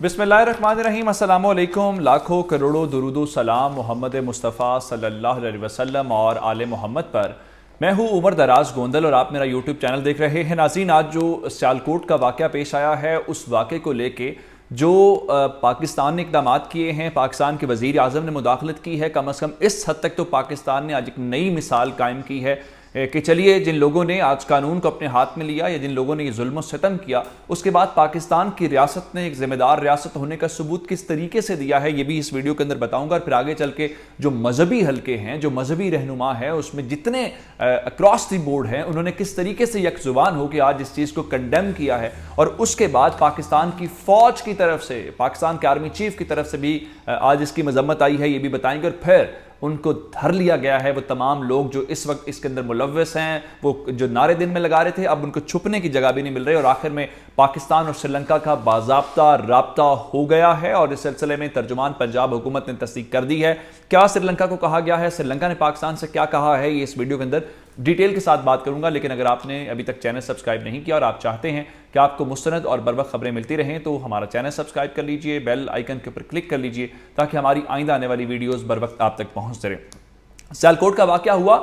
बिस्मिल्लाहिर्रहमानिर्रहीम, अस्सलामु अलैकुम। लाखों करोड़ों दुरूदो सलाम मोहम्मद मुस्तफ़ा सल्लल्लाहु अलैहि वसल्लम और आले मोहम्मद पर। मैं हूँ उमर दराज गोंदल और आप मेरा यूट्यूब चैनल देख रहे हैं। नाज़रीन, आज जो सियालकोट का वाक़या पेश आया है, उस वाक़े को लेके जो पाकिस्तान ने इक़दाम किए हैं, पाकिस्तान के वज़ीर आज़म ने मुदाखलत की है, कम अज़ कम इस हद तक तो पाकिस्तान ने आज एक नई मिसाल कायम की है कि चलिए, जिन लोगों ने आज कानून को अपने हाथ में लिया या जिन लोगों ने ये जुल्म और सितम किया, उसके बाद पाकिस्तान की रियासत ने एक ज़िम्मेदार रियासत होने का सबूत किस तरीके से दिया है, ये भी इस वीडियो के अंदर बताऊंगा। और फिर आगे चल के जो मजहबी हलके हैं, जो मजहबी रहनुमा है, उसमें जितने अक्रॉस दी बोर्ड हैं, उन्होंने किस तरीके से यकजुबान हो के आज इस चीज़ को कंडेम किया है। और उसके बाद पाकिस्तान की फ़ौज की तरफ से, पाकिस्तान के आर्मी चीफ की तरफ से भी आज इसकी मजम्मत आई है, ये भी बताएंगे। और फिर उनको धर लिया गया है, वो तमाम लोग जो इस वक्त इसके अंदर मुलव्वस हैं, वो जो नारे दिन में लगा रहे थे, अब उनको छुपने की जगह भी नहीं मिल रही। और आखिर में पाकिस्तान और श्रीलंका का बाज़ाब्ता राब्ता हो गया है और इस सिलसिले में तर्जुमान पंजाब हुकूमत ने तस्दीक कर दी है। क्या श्रीलंका को कहा गया है, श्रीलंका ने पाकिस्तान से क्या कहा है, ये इस वीडियो के अंदर डिटेल के साथ बात करूंगा। लेकिन अगर आपने अभी तक चैनल सब्सक्राइब नहीं किया और आप चाहते हैं कि आपको मुस्तनद और बर वक्त खबरें मिलती रहें, तो हमारा चैनल सब्सक्राइब कर लीजिए, बेल आइकन के ऊपर क्लिक कर लीजिए, ताकि हमारी आइंदा आने वाली वीडियोस बर वक्त आप तक पहुंचते रहें। सियालकोट का वाक़या हुआ,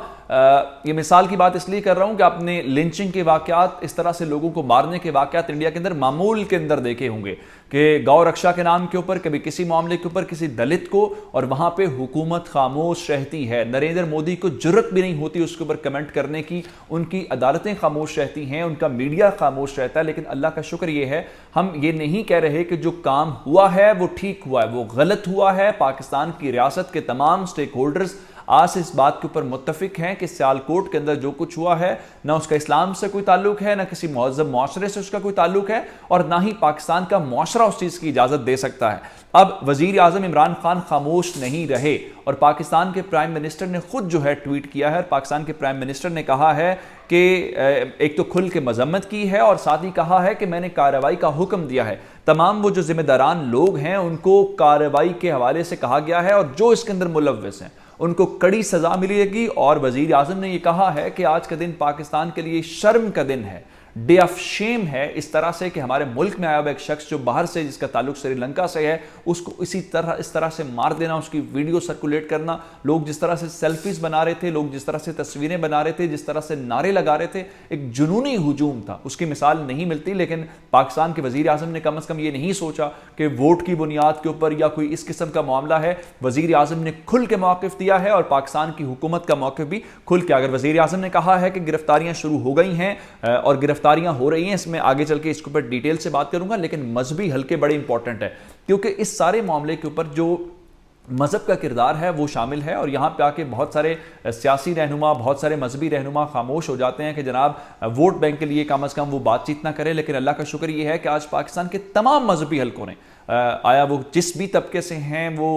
ये मिसाल की बात इसलिए कर रहा हूँ कि आपने लिंचिंग के वाक़यात, इस तरह से लोगों को मारने के वाक़यात इंडिया के अंदर मामूल के अंदर देखे होंगे कि गौ रक्षा के नाम के ऊपर, कभी किसी मामले के ऊपर किसी दलित को, और वहाँ पे हुकूमत खामोश रहती है। नरेंद्र मोदी को जुर्रत भी नहीं होती उसके ऊपर कमेंट करने की, उनकी अदालतें खामोश रहती हैं, उनका मीडिया खामोश रहता है। लेकिन अल्लाह का शुक्र ये है, हम ये नहीं कह रहे कि जो काम हुआ है वो ठीक हुआ है, वो गलत हुआ है। पाकिस्तान की रियासत के तमाम स्टेक होल्डर्स आज इस बात के ऊपर मुत्तफिक हैं कि सियालकोट के अंदर जो कुछ हुआ है, ना उसका इस्लाम से कोई ताल्लुक है, ना किसी महज़्ज़ब मुआशरे से उसका कोई ताल्लुक है, और ना ही पाकिस्तान का मुआशरा उस चीज़ की इजाज़त दे सकता है। अब वज़ीर आज़म इमरान खान खामोश नहीं रहे और पाकिस्तान के प्राइम मिनिस्टर ने खुद जो है ट्वीट किया है। पाकिस्तान के प्राइम मिनिस्टर ने कहा है कि एक तो खुल के मजम्मत की है और साथ ही कहा है कि मैंने कार्रवाई का हुक्म दिया है। तमाम वो जो जिम्मेदारान लोग हैं उनको कार्रवाई के हवाले से कहा गया है, और जो इसके अंदर मुलव्वस हैं उनको कड़ी सजा मिलेगी। और वज़ीर आज़म ने यह कहा है कि आज का दिन पाकिस्तान के लिए शर्म का दिन है, डे ऑफ शेम है, इस तरह से कि हमारे मुल्क में आया हुआ एक शख्स जो बाहर से, जिसका ताल्लुक श्रीलंका से है, उसको इस तरह से मार देना, उसकी वीडियो सर्कुलेट करना, लोग जिस तरह से सेल्फीज बना रहे थे, लोग जिस तरह से तस्वीरें बना रहे थे, जिस तरह से नारे लगा रहे थे, एक जुनूनी हुजूम था, उसकी मिसाल नहीं मिलती। लेकिन पाकिस्तान के वज़ीर आज़म ने कम से कम ये नहीं सोचा कि वोट की बुनियाद के ऊपर या कोई इस किस्म का मामला है। वज़ीर आज़म ने खुल के मौक़िफ़ दिया है और पाकिस्तान की हुकूमत का मौक़िफ़ भी खुल के। अगर वज़ीर आज़म ने कहा है कि गिरफ्तारियां शुरू हो गई हैं और गिरफ्तारियां हो रही हैं, इसमें आगे चल के इसके ऊपर डिटेल से बात करूंगा। लेकिन मजहबी हलके बड़े इंपॉर्टेंट है, क्योंकि इस सारे मामले के ऊपर जो मज़हब का किरदार है वो शामिल है। और यहाँ पे आके बहुत सारे सियासी रहनुमा, बहुत सारे मजहबी रहनुमा खामोश हो जाते हैं कि जनाब वोट बैंक के लिए कम अज़ कम वो बातचीत ना करें। लेकिन अल्लाह का शुक्र ये है कि आज पाकिस्तान के तमाम मजहबी हलकों ने, आया वो जिस भी तबके से हैं, वो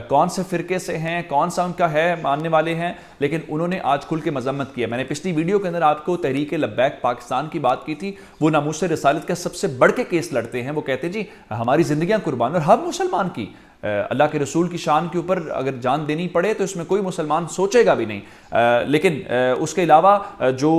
कौन से फ़िरके से हैं, कौन सा उनका है मानने वाले हैं, लेकिन उन्होंने आज खुल के मजम्मत किया। मैंने पिछली वीडियो के अंदर आपको तहरीक लब्बैक पाकिस्तान की बात की थी। वो नामूस रिसालत का सबसे बढ़ के केस लड़ते हैं। वो कहते जी हमारी ज़िंदगियाँ कुर्बान, और हर मुसलमान की, अल्लाह के रसूल की शान के ऊपर अगर जान देनी पड़े तो इसमें कोई मुसलमान सोचेगा भी नहीं। लेकिन उसके अलावा जो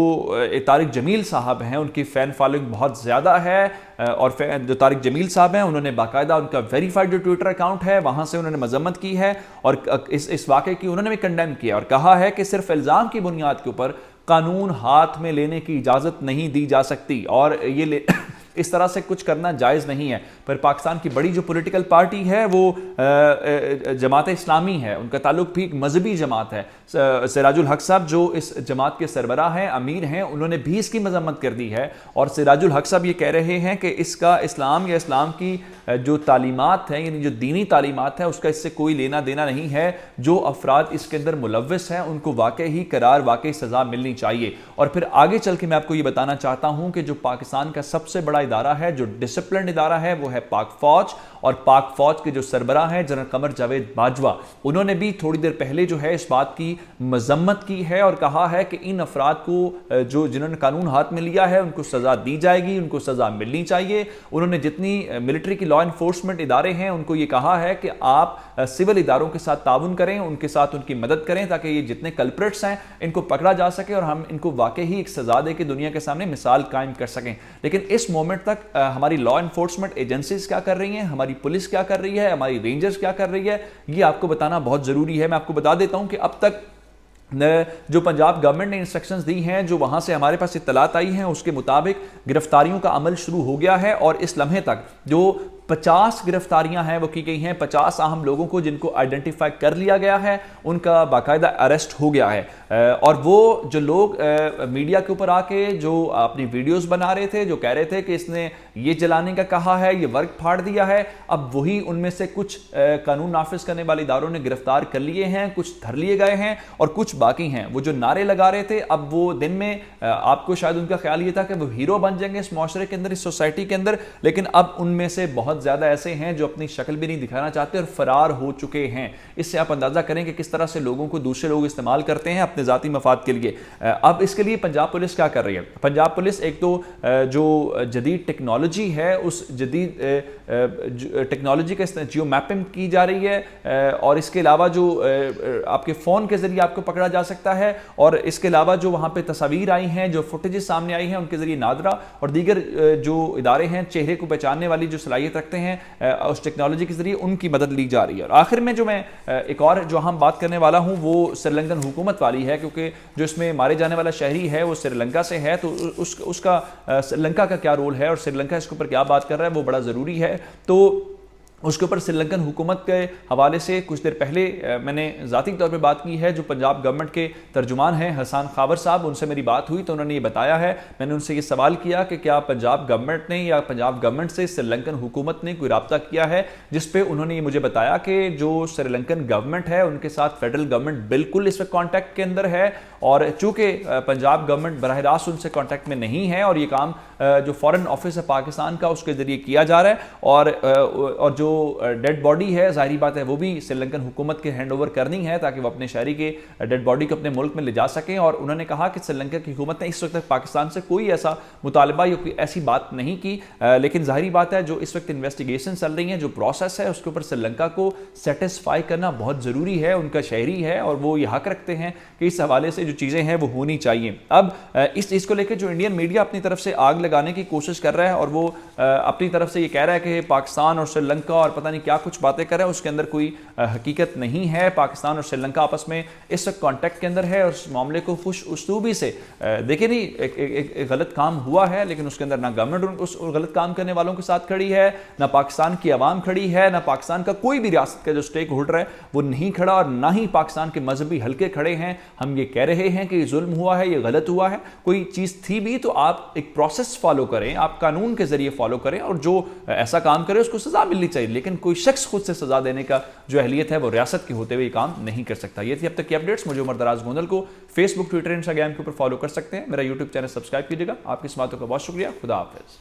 तारिक जमील साहब हैं, उनकी फ़ैन फॉलोइंग बहुत ज़्यादा है। और जो तारिक जमील साहब हैं, उन्होंने बाकायदा उनका वेरीफाइड जो ट्विटर अकाउंट है वहाँ से उन्होंने मजम्मत की है और इस वाक़े की उन्होंने भी कंडेम किया और कहा है कि सिर्फ इल्ज़ाम की बुनियाद के ऊपर कानून हाथ में लेने की इजाज़त नहीं दी जा सकती और ये इस तरह से कुछ करना जायज़ नहीं है। पर पाकिस्तान की बड़ी जो पॉलिटिकल पार्टी है वो जमात इस्लामी है, उनका ताल्लुक भी एक मजहबी जमात है। सिराजुल हक साहब जो इस जमात के सरबराह हैं, अमीर हैं, उन्होंने भी इसकी मजम्मत कर दी है। और सिराजुल हक साहब ये कह रहे हैं कि इसका इस्लाम या इस्लाम की जो तालीमात हैं, यानी जो दीनी तालीमात है, उसका इससे कोई लेना देना नहीं है। जो अफराद इसके अंदर मुलव्वस हैं उनको वाकई ही करार, वाकई सज़ा मिलनी चाहिए। और फिर आगे चल के मैं आपको ये बताना चाहता हूँ कि जो पाकिस्तान का सबसे बड़ा इदारा है, जो डिसिप्लिन इदारा है, वो है पाक फौज। और पाक फौज के जो सरबराह हैं जनरल कमर जावेद बाजवा, उन्होंने भी थोड़ी देर पहले जो है इस बात की मजम्मत की है और कहा है कि इन अफराद को जो जिन्होंने कानून हाथ में लिया है उनको सज़ा दी जाएगी, उनको सज़ा मिलनी चाहिए। उन्होंने जितनी मिलिट्री की लॉ इन्फोर्समेंट इदारे हैं उनको ये कहा है कि आप सिविल इदारों के साथ ताउन करें, उनके साथ उनकी मदद करें, ताकि ये जितने कल्प्रिट्स हैं इनको पकड़ा जा सके और हम इनको वाकई ही एक सज़ा दे के दुनिया के सामने मिसाल कायम कर सकें। लेकिन इस मोमेंट गवर्नमेंट तक हमारी लॉ इन्फोर्समेंट एजेंसीज क्या कर रही हैं, हमारी पुलिस क्या कर रही है, हमारी रेंजर्स क्या कर रही है, ये आपको बताना बहुत ज़रूरी है। मैं आपको बता देता हूं कि अब तक जो पंजाब गवर्नमेंट ने इंस्ट्रक्शंस दी हैं, जो वहां से हमारे पास इत्तलात आई हैं, उसके मुताबिक गिरफ्तारियों का अमल शुरू हो गया है और इस लम्हे तक जो 50 गिरफ्तारियां हैं वो की गई हैं। 50 अहम लोगों को जिनको आइडेंटिफाई कर लिया गया है, उनका बाकायदा अरेस्ट हो गया है। और वो जो लोग मीडिया के ऊपर आके जो अपनी वीडियोस बना रहे थे, जो कह रहे थे कि इसने ये जलाने का कहा है, ये वर्क फाड़ दिया है, अब वही उनमें से कुछ कानून नाफिज करने वाले इदारों ने गिरफ्तार कर लिए हैं, कुछ धर लिए गए हैं और कुछ बाकी हैं। वो जो नारे लगा रहे थे, अब वो दिन में आपको शायद उनका ख्याल ये था कि वो हीरो बन जाएंगे इस माशरे के अंदर, इस सोसाइटी के अंदर, लेकिन अब उनमें से बहुत ज्यादा ऐसे हैं जो अपनी शक्ल भी नहीं दिखाना चाहते और फरार हो चुके हैं। इससे आप अंदाजा करें कि किस तरह से लोगों को दूसरे लोग इस्तेमाल करते हैं अपने जाती मफाद के लिए। अब इसके लिए पंजाब पुलिस क्या कर रही है? पंजाब पुलिस एक तो जो जदीद टेक्नोलॉजी है, उस जदीद टेक्नोलॉजी का जियो मैपिंग की जा रही है और इसके अलावा जो आपके फ़ोन के ज़रिए आपको पकड़ा जा सकता है और इसके अलावा जो वहाँ पे तस्वीर आई हैं, जो फुटेजेस सामने आई हैं, उनके ज़रिए नादरा और दीगर जो इदारे हैं चेहरे को पहचानने वाली जो सलाहियत रखते हैं, उस टेक्नोलॉजी के ज़रिए उनकी मदद ली जा रही है। और आखिर में जो मैं एक और जो हम बात करने वाला हूँ वो श्रीलंकन हुकूमत वाली है, क्योंकि जो इसमें मारे जाने वाला शहरी है वो श्रीलंका से है, तो उसका श्रीलंका का क्या रोल है और श्रीलंका इसके ऊपर क्या बात कर रहा है वो बड़ा ज़रूरी है। तो उसके ऊपर श्रीलंकन हुकूमत के हवाले से कुछ देर पहले मैंने ज़ाती तौर पे बात की है। जो पंजाब गवर्नमेंट के तर्जुमान हैं हसन खावर साहब, उनसे मेरी बात हुई तो उन्होंने ये बताया है, मैंने उनसे ये सवाल किया कि क्या पंजाब गवर्नमेंट ने या पंजाब गवर्नमेंट से श्रीलंकन हुकूमत ने कोई रब्ता किया है, जिस पे उन्होंने ये मुझे बताया कि जो श्रीलंकन गवर्नमेंट है उनके साथ फेडरल गवर्नमेंट बिल्कुल इस वक्त कॉन्टैक्ट के अंदर है और चूँकि पंजाब गवर्नमेंट बराह रास्त उनसे कॉन्टैक्ट में नहीं है और ये काम जो फॉरेन ऑफिस है पाकिस्तान का उसके ज़रिए किया जा रहा है और जो डेड बॉडी है ज़ाहिरी बात है वो भी श्रीलंकन हुकूमत के हैंड ओवर करनी है ताकि वो अपने शहरी के डेड बॉडी को अपने मुल्क में ले जा सकें। और उन्होंने कहा कि श्रीलंका की हुकूमत ने इस वक्त तक पाकिस्तान से कोई ऐसा मुतालबा या कोई ऐसी बात नहीं की, लेकिन ज़ाहिरी बात है जो इस वक्त इन्वेस्टिगेशन चल रही है, जो प्रोसेस है उसके ऊपर श्रीलंका को सेटिस्फाई करना बहुत ज़रूरी है। उनका शहरी है और वो ये हक रखते हैं कि इस हवाले से जो चीज़ें हैं वो होनी चाहिए। अब इस चीज़ को लेकर जो इंडियन मीडिया अपनी तरफ से आग लगाने की कोशिश कर रहा है और वो अपनी तरफ से ये कह रहा है कि पाकिस्तान और श्रीलंका और पता नहीं क्या कुछ बातें कर रहे हैं, उसके अंदर कोई हकीकत नहीं है। पाकिस्तान और श्रीलंका आपस में इस वक्त कॉन्टैक्ट के अंदर है और उस मामले को खुश उसलूबी से देखिए नहीं, एक गलत काम हुआ है लेकिन उसके अंदर ना गवर्नमेंट उस गलत काम करने वालों के साथ खड़ी है, ना पाकिस्तान की आवाम खड़ी है, ना पाकिस्तान का कोई भी रियासत का जो स्टेक होल्डर है वो नहीं खड़ा और ना ही पाकिस्तान के मजहबी हल्के खड़े हैं। हम ये कह रहे हैं कि ये जुल्म हुआ है, ये गलत हुआ है, कोई चीज़ थी भी तो आप एक प्रोसेस फॉलो करें, आप कानून के जरिए फॉलो करें और जो ऐसा काम करे उसको सजा मिलनी चाहिए, लेकिन कोई शख्स खुद से सजा देने का जो अहलियत है वो रियासत की होते हुए काम नहीं कर सकता। ये थी अब तक की अपडेट्स। मुझे उमर दराज गोंदल को फेसबुक, ट्विटर, इंस्टाग्राम के ऊपर फॉलो कर सकते हैं। मेरा यूट्यूब चैनल सब्सक्राइब कीजिएगा। आपकी इस बातों का बहुत शुक्रिया। खुदा हाफिज।